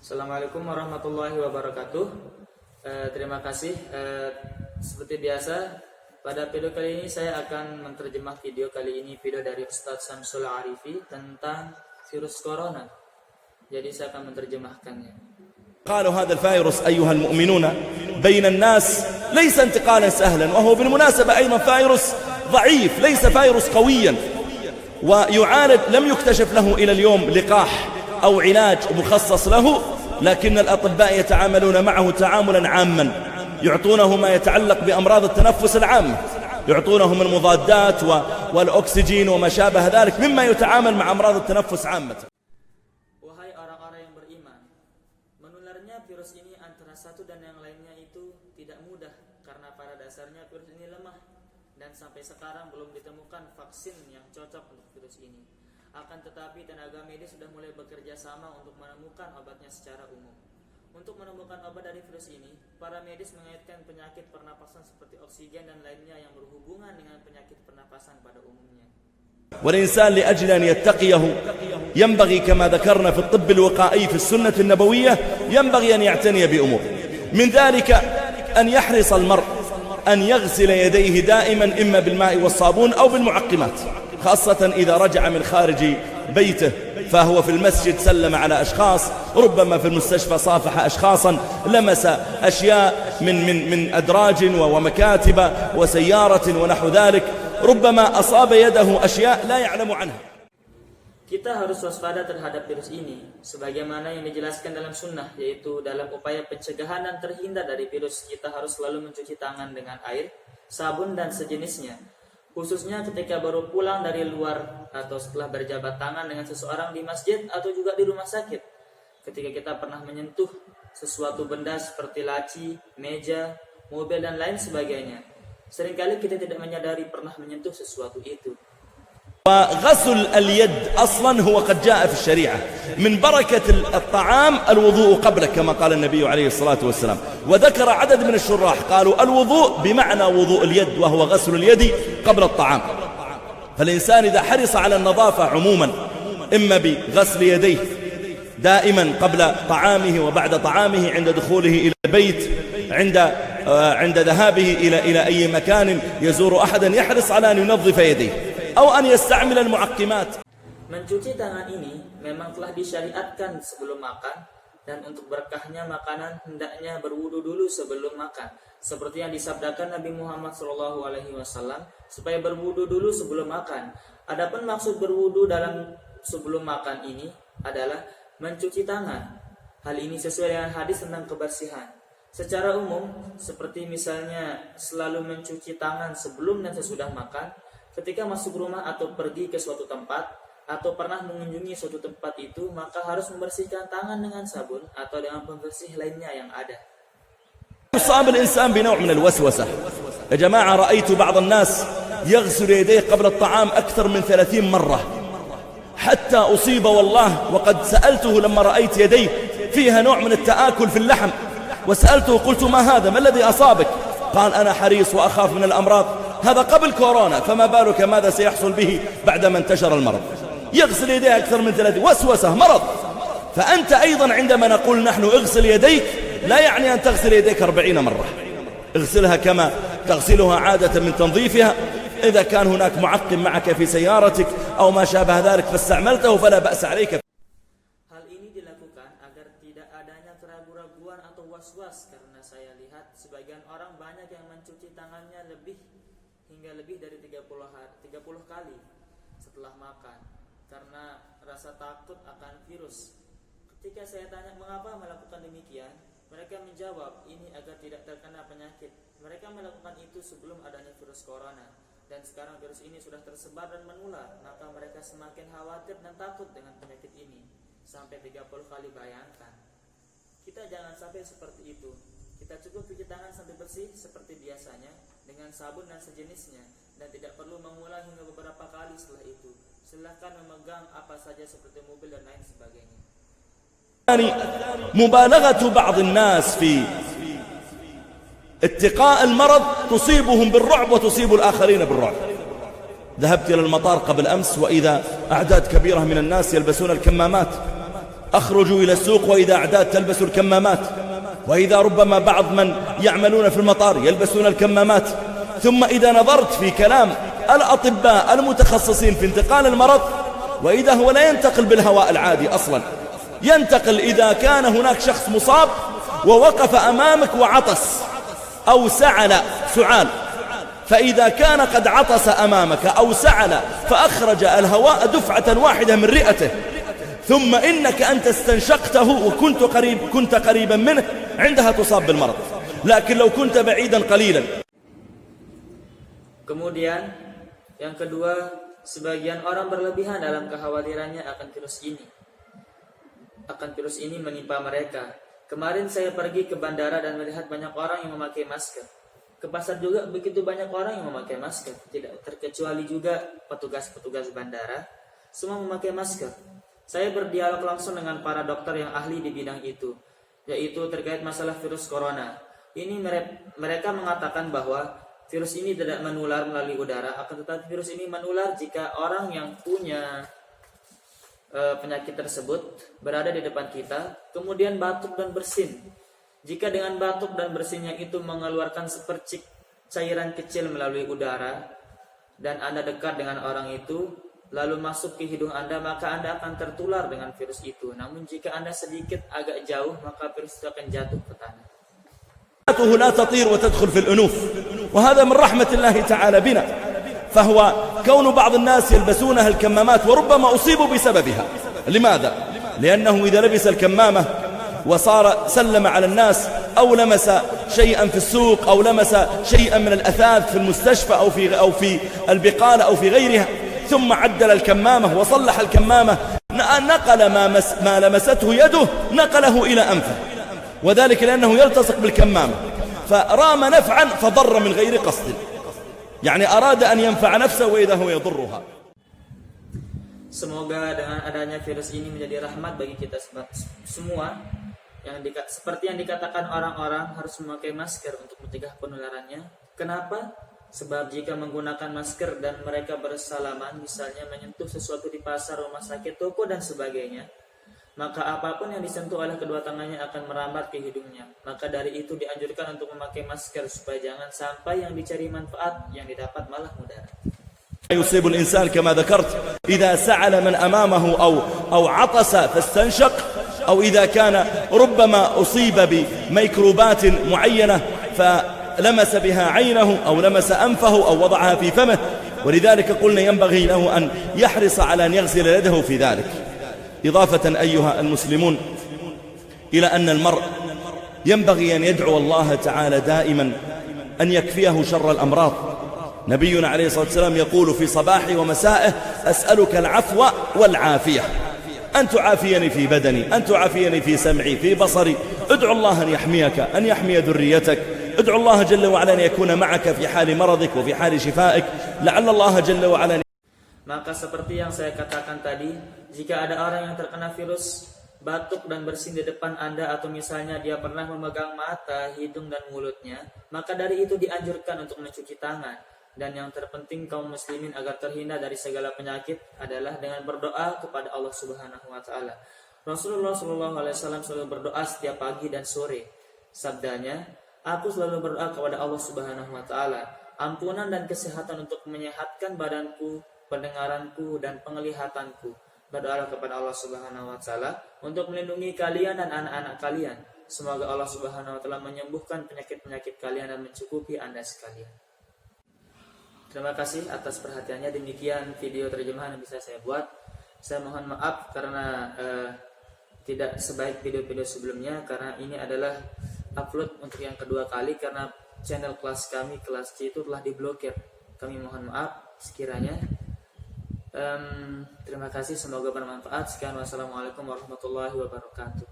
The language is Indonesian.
Assalamualaikum warahmatullahi wabarakatuh. Terima kasih. Seperti biasa, pada video kali ini saya akan menerjemah video kali ini, video dari Ustadz Syamsul Arifi tentang virus corona. Jadi saya akan menerjemahkannya. قالوا هذا الفيروس أيها المؤمنون بين الناس ليس انتقالا سهلا، وهو بالمناسبة أيضا فيروس ضعيف، ليس فيروس قويا، ويعالج، لم يكتشف له إلى اليوم لقاح أو علاج مخصص له، لكن الأطباء يتعاملون معه تعاملا عاما، يعطونه ما يتعلق بأمراض التنفس العامة، يعطونهم المضادات والأكسجين وما شابه ذلك مما يتعامل مع أمراض التنفس عامة. Wahai orang-orang yang beriman, menularnya virus ini antara satu dan yang lainnya itu tidak mudah, karena pada dasarnya virus ini lemah dan sampai sekarang belum ditemukan vaksin yang cocok untuk virus ini. Akan tetapi tenaga medis sudah mulai bekerja sama untuk menemukan obatnya secara umum. Untuk menemukan obat dari virus ini, para medis mengaitkan penyakit pernapasan seperti oksigen dan lainnya yang berhubungan dengan penyakit pernapasan pada umumnya. والإنسان لأجل أن يتقيه ينبغي كما ذكرنا في الطب الوقائي في السنة النبوية ينبغي أن يعتني بأمور، من ذلك أن يحرص المرء أن يغسل يديه دائما إما بالماء والصابون أو بالمعقمات، خاصة إذا رجع من خارج بيته، فهو في المسجد سلم على أشخاص، ربما في المستشفى صافح أشخاصا، لمس أشياء من أدراج ومكاتب وسيارة ونحو ذلك، ربما أصاب يده أشياء لا يعلم عنها. Kita harus waspada terhadap virus ini, sebagaimana yang dijelaskan dalam sunnah, yaitu dalam upaya pencegahan dan terhindar dari virus, kita harus selalu mencuci tangan dengan air, sabun, dan sejenisnya. Khususnya ketika baru pulang dari luar atau setelah berjabat tangan dengan seseorang di masjid atau juga di rumah sakit. Ketika kita pernah menyentuh sesuatu benda seperti laci, meja, mobil, dan lain sebagainya. Seringkali kita tidak menyadari pernah menyentuh sesuatu itu. وغسل اليد أصلا هو قد جاء في الشريعة، من بركة الطعام الوضوء قبله كما قال النبي عليه الصلاة والسلام. وذكر عدد من الشراح قالوا الوضوء بمعنى وضوء اليد، وهو غسل اليد قبل الطعام. فالإنسان إذا حرص على النظافة عموما، إما بغسل يديه دائما قبل طعامه وبعد طعامه، عند دخوله إلى البيت، عند ذهابه إلى أي مكان يزور أحدا، يحرص على أن ينظف يديه أو أن يستعمل المعقمات. Mencuci tangan ini memang telah disyariatkan sebelum makan, dan untuk berkahnya makanan hendaknya berwudu dulu sebelum makan, seperti yang disabdakan Nabi Muhammad SAW, supaya berwudu dulu sebelum makan. Adapun maksud berwudu dalam sebelum makan ini adalah mencuci tangan. Hal ini sesuai dengan hadis tentang kebersihan. Secara umum, seperti misalnya selalu mencuci tangan sebelum dan sesudah makan, ketika masuk rumah atau pergi ke suatu tempat, atau pernah mengunjungi suatu tempat itu, maka harus membersihkan tangan dengan sabun atau dengan pembersih lainnya yang ada. يصاب الإنسان بنوع من الوسوسة. يا جماعة، رأيت بعض الناس يغسل يديه قبل الطعام أكثر من 30 مرة، حتى أصيب والله. وقد سألته لما رأيت يديه فيها نوع من التآكل في اللحم، وسألته قلت ما هذا، ما الذي أصابك؟ قال أنا حريص وأخاف من الأمراض. هذا قبل كورونا، فما بالك ماذا سيحصل به بعدما انتشر المرض. يغسل يديه أكثر من 30، وسوسة، مرض. فأنت أيضا عندما نقول نحن اغسل يديك، لا يعني أن تغسل يديك 40 مرة، اغسلها كما تغسلها عادة من تنظيفها. إذا كان هناك معقم معك في سيارتك أو ما شابه ذلك فاستعملته فلا بأس عليك. Hal ini dilakukan agar tidak adanya keraguan-raguan atau was-was, karena saya lihat sebagian orang banyak yang mencuci tangannya hingga lebih dari 30 kali setelah makan, karena rasa takut akan virus. Ketika saya tanya mengapa melakukan demikian, mereka menjawab ini agar tidak terkena penyakit. Mereka melakukan itu sebelum adanya virus corona, dan sekarang virus ini sudah tersebar dan menular, maka mereka semakin khawatir dan takut dengan penyakit ini. Sampai 30 kali, bayangkan. Kita jangan sampai seperti itu. Kita cukup cuci tangan sampai bersih seperti biasanya dengan sabun dan sejenisnya, dan tidak perlu mengulang hingga beberapa kali setelah itu. Silakan memegang apa saja seperti mobil dan lain sebagainya. مبالغة بعض الناس في اتقاء المرض تصيبهم بالرعب وتصيب الآخرين بالرعب. ذهبت إلى المطار قبل أمس، وإذا أعداد كبيرة من الناس يلبسون الكمامات، أخرجوا إلى السوق وإذا أعداد تلبس الكمامات، وإذا ربما بعض من يعملون في المطار يلبسون الكمامات. ثم إذا نظرت في كلام الأطباء المتخصصين في انتقال المرض، وإذا هو لا ينتقل بالهواء العادي أصلا، ينتقل إذا كان هناك شخص مصاب ووقف أمامك وعطس أو سعل سعال، فإذا كان قد عطس أمامك أو سعل فأخرج الهواء دفعة واحدة من رئته، ثم إنك أنت استنشقته وكنت قريبا منه، عندها تصاب بالمرض. لكن لو كنت بعيدا قليلا. Kemudian yang kedua, sebagian orang berlebihan dalam kekhawatirannya akan virus ini. Menimpa mereka. Kemarin saya pergi ke bandara dan melihat banyak orang yang memakai masker. Ke pasar juga begitu banyak orang yang memakai masker. Tidak terkecuali juga petugas-petugas bandara, semua memakai masker. Saya berdialog langsung dengan para dokter yang ahli di bidang itu, yaitu terkait masalah virus corona. Ini mereka mengatakan bahwa virus ini tidak menular melalui udara, akan tetapi virus ini menular jika orang yang punya penyakit tersebut berada di depan kita, kemudian batuk dan bersin. Jika dengan batuk dan bersinnya itu mengeluarkan sepercik cairan kecil melalui udara, dan Anda dekat dengan orang itu, lalu masuk ke hidung Anda, maka Anda akan tertular dengan virus itu. Namun jika Anda sedikit agak jauh, maka virus itu akan jatuh ke tanah. لا تطير وتدخل في الأنوف، وهذا من رحمة الله تعالى بنا. فهو كون بعض الناس يلبسونها الكمامات وربما أصيبوا بسببها. لماذا؟ لأنه إذا لبس الكمامة وصار سلم على الناس أو لمس شيئا في السوق أو لمس شيئا من الأثاث في المستشفى أو في البقالة أو في غيرها، ثم عدل الكمامة وصلح الكمامة، نقل ما لمسته يده نقله إلى أنفه، وذلك لأنه يلتصق بالكمامة، فرام نفعا فضر من غير قصد، يعني أراد أن ينفع نفسه وإذا هو يضرها. Semoga dengan adanya virus ini menjadi rahmat bagi kita semua. Seperti yang dikatakan orang-orang harus memakai masker untuk mencegah penularannya. Kenapa? Sebab jika menggunakan masker dan mereka bersalaman, misalnya menyentuh sesuatu di pasar, rumah sakit, toko dan sebagainya, maka apapun yang disentuh oleh kedua tangannya akan merambat ke hidungnya. Maka dari itu dianjurkan untuk memakai masker supaya jangan sampai yang dicari manfaat yang didapat malah mudarat. يصيب الإنسان كما ذكرت إذا سعل من أمامه أو عطس فاستنشق، أو إذا كان ربما أصيب بميكروبات معينة فلمس بها عينه أو لمس أنفه أو وضعها في فمه، ولذلك قلنا ينبغي له أن يحرص على أن يغسل يده في ذلك. إضافة أيها المسلمون إلى أن المرء ينبغي أن يدعو الله تعالى دائما أن يكفيه شر الأمراض. نبينا عليه الصلاة والسلام يقول في صباحه ومسائه: أسألك العفو والعافية، أن تعافيني في بدني، أن تعافيني في سمعي، في بصري. ادعو الله أن يحميك، أن يحمي ذريتك، ادعو الله جل وعلا أن يكون معك في حال مرضك وفي حال شفائك، لعل الله جل وعلا. Maka seperti yang saya katakan tadi, jika ada orang yang terkena virus batuk dan bersin di depan Anda, atau misalnya dia pernah memegang mata, hidung dan mulutnya, maka dari itu dianjurkan untuk mencuci tangan. Dan yang terpenting kaum muslimin agar terhindar dari segala penyakit adalah dengan berdoa kepada Allah Subhanahu wa taala. Rasulullah sallallahu alaihi wasallam selalu berdoa setiap pagi dan sore. Sabdanya, "Aku selalu berdoa kepada Allah Subhanahu wa taala, ampunan dan kesehatan untuk menyehatkan badanku, pendengaranku dan penglihatanku. Berdoalah kepada Allah Subhanahu wa taala untuk melindungi kalian dan anak-anak kalian. Semoga Allah Subhanahu wa taala menyembuhkan penyakit-penyakit kalian dan mencukupi Anda sekalian." Terima kasih atas perhatiannya. Demikian video terjemahan yang bisa saya buat. Saya mohon maaf karena tidak sebaik video-video sebelumnya, karena ini adalah upload untuk yang kedua kali karena channel kelas kami, kelas C itu telah diblokir. Kami mohon maaf sekiranya. Terima kasih, semoga bermanfaat. Sekian, wassalamualaikum warahmatullahi wabarakatuh.